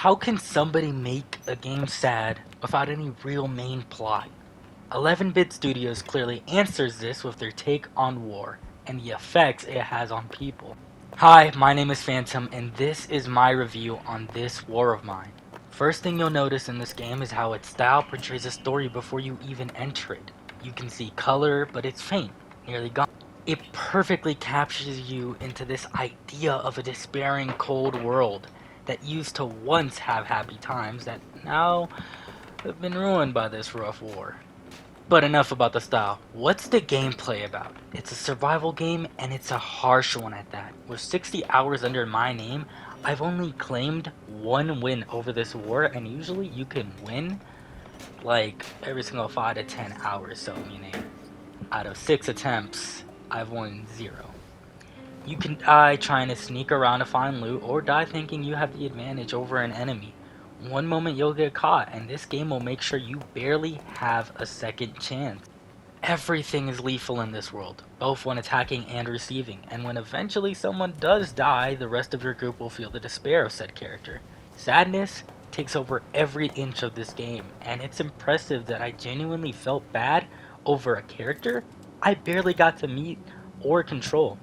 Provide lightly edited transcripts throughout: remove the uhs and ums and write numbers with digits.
How can somebody make a game sad without any real main plot? 11-Bit Studios clearly answers this with their take on war and the effects it has on people. Hi, my name is Phantom and this is my review on this war of mine. First thing you'll notice in this game is how its style portrays a story before you even enter it. You can see color, but it's faint, nearly gone. It perfectly captures you into this idea of a despairing cold world that used to once have happy times that now have been ruined by this rough war. But enough about the style. What's the gameplay about? It's a survival game and it's a harsh one at that. With 60 hours under my name, I've only claimed one win over this war, and usually you can win like every single 5 to 10 hours, so meaning out of 6 attempts, I've won 0. You can die trying to sneak around to find loot, or die thinking you have the advantage over an enemy. One moment you'll get caught, and this game will make sure you barely have a second chance. Everything is lethal in this world, both when attacking and receiving, and when eventually someone does die, the rest of your group will feel the despair of said character. Sadness takes over every inch of this game, and it's impressive that I genuinely felt bad over a character I barely got to meet or control.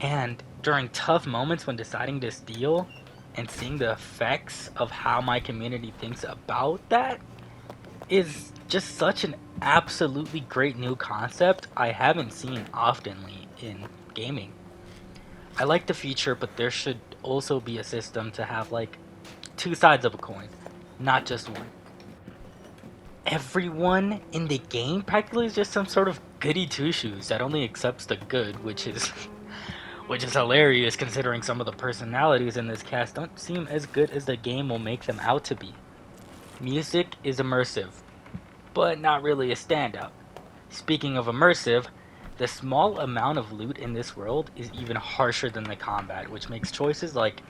And during tough moments when deciding to steal and seeing the effects of how my community thinks about that is just such an absolutely great new concept I haven't seen oftenly in gaming. I like the feature, but there should also be a system to have like two sides of a coin, not just one. Everyone in the game practically is just some sort of goody two-shoes that only accepts the good, which is hilarious considering some of the personalities in this cast don't seem as good as the game will make them out to be. Music is immersive, but not really a standout. Speaking of immersive, the small amount of loot in this world is even harsher than the combat, which makes choices like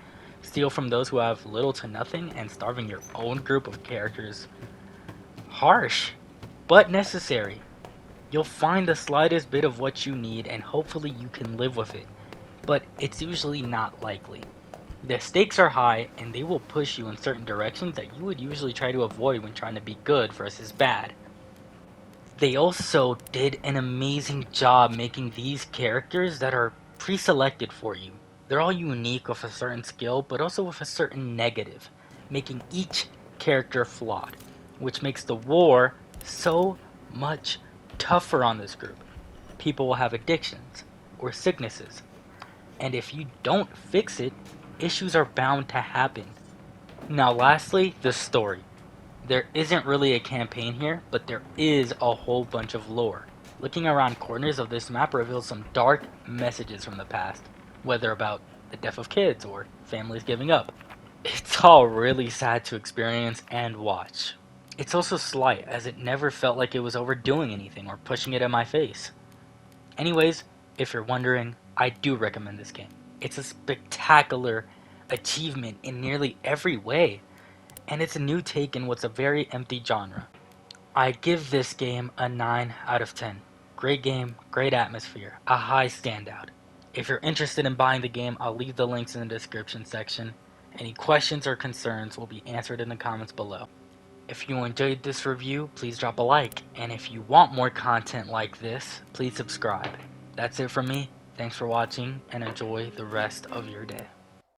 steal from those who have little to nothing and starving your own group of characters harsh, but necessary. You'll find the slightest bit of what you need and hopefully you can live with it, but it's usually not likely. The stakes are high and they will push you in certain directions that you would usually try to avoid when trying to be good versus bad. They also did an amazing job making these characters that are pre-selected for you. They're all unique with a certain skill, but also with a certain negative, making each character flawed, which makes the war so much tougher on this group. People will have addictions or sicknesses, and if you don't fix it, issues are bound to happen. Now lastly, the story. There isn't really a campaign here, but there is a whole bunch of lore. Looking around corners of this map reveals some dark messages from the past, whether about the death of kids or families giving up. It's all really sad to experience and watch. It's also slight, as it never felt like it was overdoing anything or pushing it in my face. Anyways, if you're wondering, I do recommend this game. It's a spectacular achievement in nearly every way, and it's a new take in what's a very empty genre. I give this game a 9 out of 10. Great game, great atmosphere, a high standout. If you're interested in buying the game, I'll leave the links in the description section. Any questions or concerns will be answered in the comments below. If you enjoyed this review, please drop a like, and if you want more content like this, please subscribe. That's it from me. Thanks for watching, and enjoy the rest of your day.